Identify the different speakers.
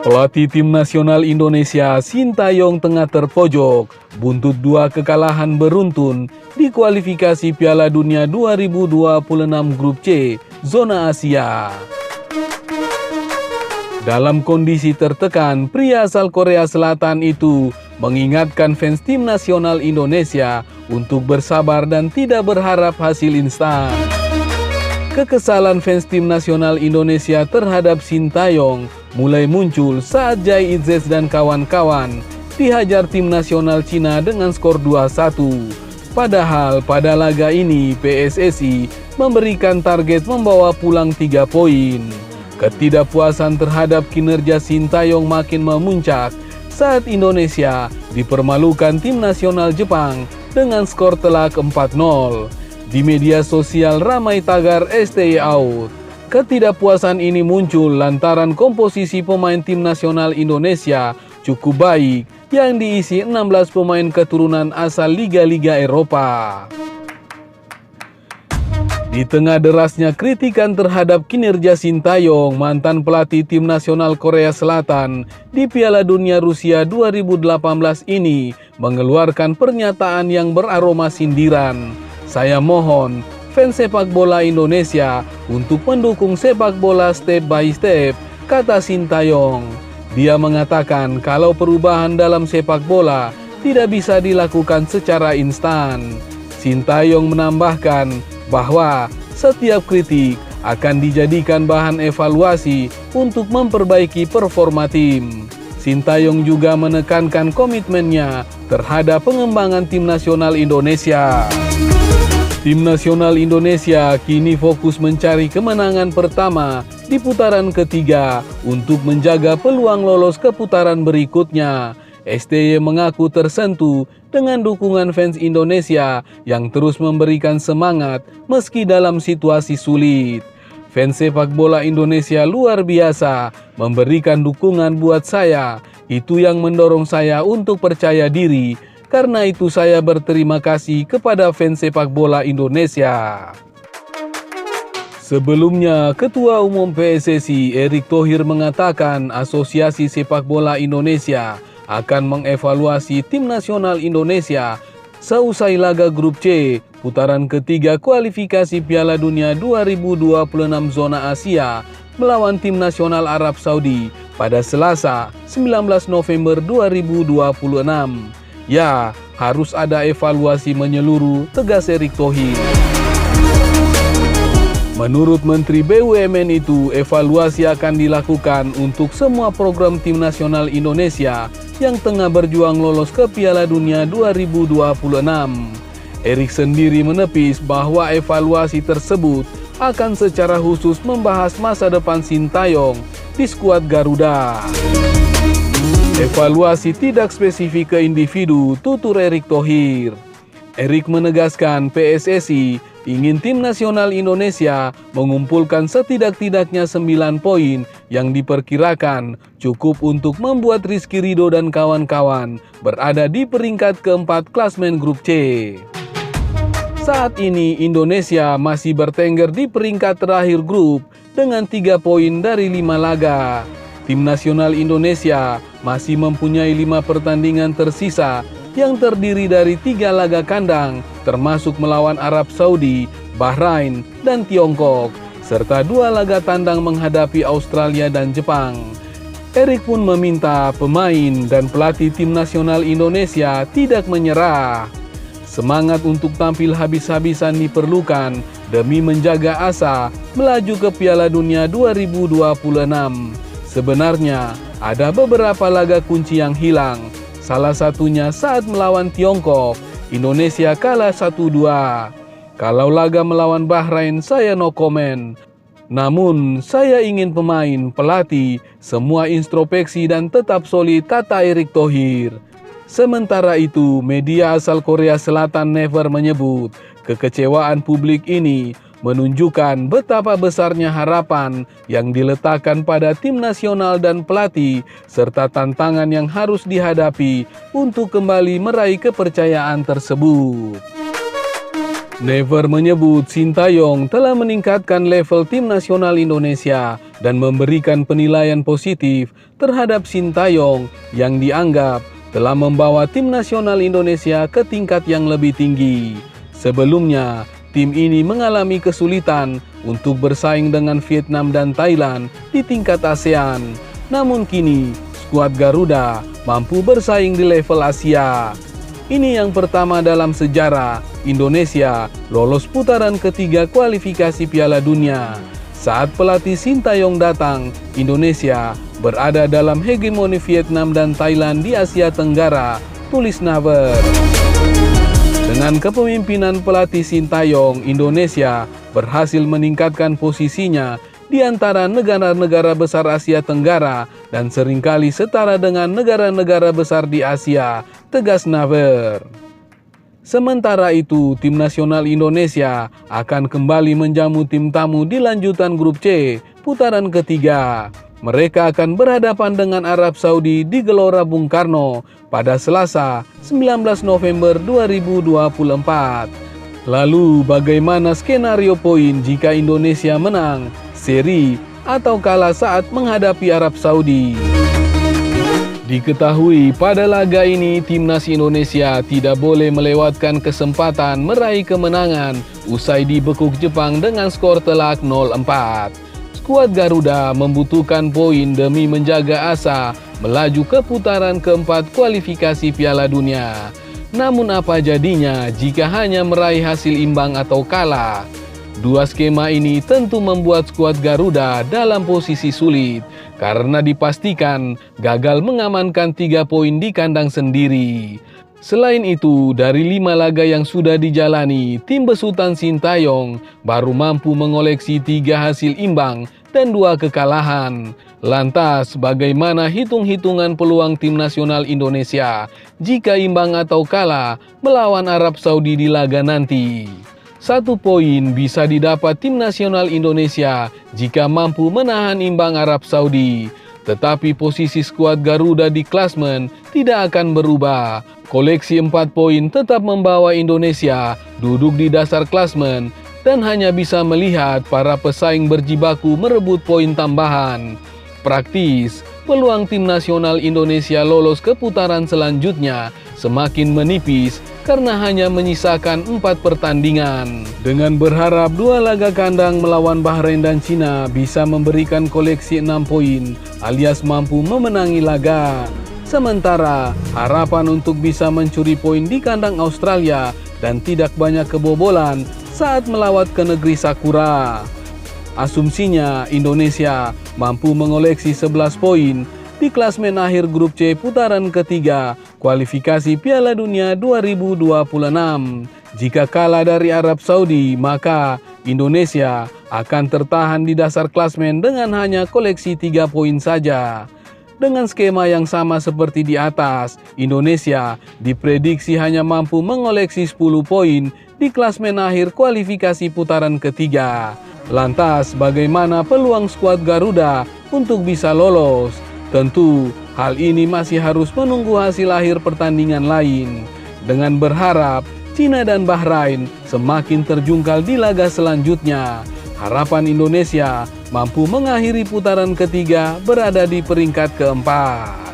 Speaker 1: Pelatih tim nasional Indonesia Sintayong tengah terpojok, buntut 2 kekalahan beruntun di kualifikasi Piala Dunia 2026 Grup C, Zona Asia. Dalam kondisi tertekan, pria asal Korea Selatan itu mengingatkan fans tim nasional Indonesia untuk bersabar dan tidak berharap hasil instan. Kekesalan fans tim nasional Indonesia terhadap Sintayong mulai muncul saat Jai Itzes dan kawan-kawan dihajar tim nasional Cina dengan skor 2-1. Padahal pada laga ini PSSI memberikan target membawa pulang 3 poin. Ketidakpuasan terhadap kinerja Sintayong makin memuncak saat Indonesia dipermalukan tim nasional Jepang dengan skor telak 4-0. Di media sosial ramai tagar STY out. Ketidakpuasan ini muncul lantaran komposisi pemain tim nasional Indonesia cukup baik yang diisi 16 pemain keturunan asal liga-liga Eropa. Di tengah derasnya kritikan terhadap kinerja Sintayong, mantan pelatih tim nasional Korea Selatan di Piala Dunia Rusia 2018 ini mengeluarkan pernyataan yang beraroma sindiran. Saya mohon fans sepak bola Indonesia untuk mendukung sepak bola step by step, kata Sintayong. Dia mengatakan kalau perubahan dalam sepak bola tidak bisa dilakukan secara instan. Sintayong menambahkan bahwa setiap kritik akan dijadikan bahan evaluasi untuk memperbaiki performa tim. Sintayong juga menekankan komitmennya terhadap pengembangan tim nasional Indonesia. Tim nasional Indonesia kini fokus mencari kemenangan pertama di putaran ketiga untuk menjaga peluang lolos ke putaran berikutnya. STY mengaku tersentuh dengan dukungan fans Indonesia yang terus memberikan semangat meski dalam situasi sulit. Fans sepak bola Indonesia luar biasa memberikan dukungan buat saya. Itu yang mendorong saya untuk percaya diri. Karena itu saya berterima kasih kepada fans sepak bola Indonesia. Sebelumnya, Ketua Umum PSSI Erick Thohir mengatakan Asosiasi Sepak Bola Indonesia akan mengevaluasi tim nasional Indonesia seusai laga Grup C putaran ketiga kualifikasi Piala Dunia 2026 Zona Asia melawan tim nasional Arab Saudi pada Selasa 19 November 2026. Ya, harus ada evaluasi menyeluruh, tegas Erick Thohir. Menurut Menteri BUMN itu, evaluasi akan dilakukan untuk semua program tim nasional Indonesia yang tengah berjuang lolos ke Piala Dunia 2026. Erick sendiri menepis bahwa evaluasi tersebut akan secara khusus membahas masa depan Sintayong di skuad Garuda. Evaluasi tidak spesifik ke individu, tutur Erick Thohir. Erick menegaskan PSSI ingin tim nasional Indonesia mengumpulkan setidak-tidaknya 9 poin yang diperkirakan cukup untuk membuat Rizky Ridho dan kawan-kawan berada di peringkat keempat klasmen Grup C. Saat ini Indonesia masih bertengger di peringkat terakhir grup dengan 3 poin dari 5 laga. Tim nasional Indonesia masih mempunyai 5 pertandingan tersisa yang terdiri dari 3 laga kandang termasuk melawan Arab Saudi, Bahrain, dan Tiongkok serta 2 laga tandang menghadapi Australia dan Jepang. Erick pun meminta pemain dan pelatih tim nasional Indonesia tidak menyerah. Semangat untuk tampil habis-habisan diperlukan demi menjaga asa melaju ke Piala Dunia 2026. Sebenarnya, ada beberapa laga kunci yang hilang. Salah satunya saat melawan Tiongkok, Indonesia kalah 1-2. Kalau laga melawan Bahrain, saya no comment. Namun, saya ingin pemain, pelatih, semua introspeksi dan tetap solid, kata Erick Thohir. Sementara itu, media asal Korea Selatan Never menyebut kekecewaan publik ini menunjukkan betapa besarnya harapan yang diletakkan pada tim nasional dan pelatih, serta tantangan yang harus dihadapi untuk kembali meraih kepercayaan tersebut. Never menyebut Sintayong telah meningkatkan level tim nasional Indonesia dan memberikan penilaian positif terhadap Sintayong yang dianggap telah membawa tim nasional Indonesia ke tingkat yang lebih tinggi. Sebelumnya, tim ini mengalami kesulitan untuk bersaing dengan Vietnam dan Thailand di tingkat ASEAN. Namun kini, skuad Garuda mampu bersaing di level Asia. Ini yang pertama dalam sejarah Indonesia lolos putaran ketiga kualifikasi Piala Dunia. Saat pelatih Sintayong datang, Indonesia berada dalam hegemoni Vietnam dan Thailand di Asia Tenggara, tulis Naver. Dengan kepemimpinan pelatih Sintayong, Indonesia berhasil meningkatkan posisinya di antara negara-negara besar Asia Tenggara dan seringkali setara dengan negara-negara besar di Asia, tegas Naver. Sementara itu, tim nasional Indonesia akan kembali menjamu tim tamu di lanjutan grup C, putaran ketiga. Mereka akan berhadapan dengan Arab Saudi di Gelora Bung Karno pada Selasa, 19 November 2024. Lalu, bagaimana skenario poin jika Indonesia menang, seri, atau kalah saat menghadapi Arab Saudi? Diketahui pada laga ini timnas Indonesia tidak boleh melewatkan kesempatan meraih kemenangan usai dibekuk Jepang dengan skor telak 0-4. Skuad Garuda membutuhkan poin demi menjaga asa melaju ke putaran keempat kualifikasi Piala Dunia. Namun apa jadinya jika hanya meraih hasil imbang atau kalah? Dua skema ini tentu membuat skuad Garuda dalam posisi sulit karena dipastikan gagal mengamankan 3 poin di kandang sendiri. Selain itu, dari 5 laga yang sudah dijalani, tim besutan Sintayong baru mampu mengoleksi 3 hasil imbang dan 2 kekalahan. Lantas, bagaimana hitung-hitungan peluang tim nasional Indonesia jika imbang atau kalah melawan Arab Saudi di laga nanti? 1 poin bisa didapat tim nasional Indonesia jika mampu menahan imbang Arab Saudi. Tetapi posisi skuad Garuda di klasmen tidak akan berubah. Koleksi 4 poin tetap membawa Indonesia duduk di dasar klasmen dan hanya bisa melihat para pesaing berjibaku merebut poin tambahan. Praktis, peluang tim nasional Indonesia lolos ke putaran selanjutnya semakin menipis karena hanya menyisakan 4 pertandingan. Dengan berharap 2 laga kandang melawan Bahrain dan Cina bisa memberikan koleksi 6 poin alias mampu memenangi laga. Sementara harapan untuk bisa mencuri poin di kandang Australia dan tidak banyak kebobolan saat melawat ke negeri Sakura. Asumsinya Indonesia mampu mengoleksi 11 poin di klasmen akhir grup C putaran ketiga kualifikasi Piala Dunia 2026. Jika kalah dari Arab Saudi, maka Indonesia akan tertahan di dasar klasmen dengan hanya koleksi 3 poin saja. Dengan skema yang sama seperti di atas, Indonesia diprediksi hanya mampu mengoleksi 10 poin di klasmen akhir kualifikasi putaran ketiga. Lantas, bagaimana peluang skuad Garuda untuk bisa lolos? Tentu, hal ini masih harus menunggu hasil akhir pertandingan lain. Dengan berharap, Cina dan Bahrain semakin terjungkal di laga selanjutnya. Harapan Indonesia mampu mengakhiri putaran ketiga berada di peringkat keempat.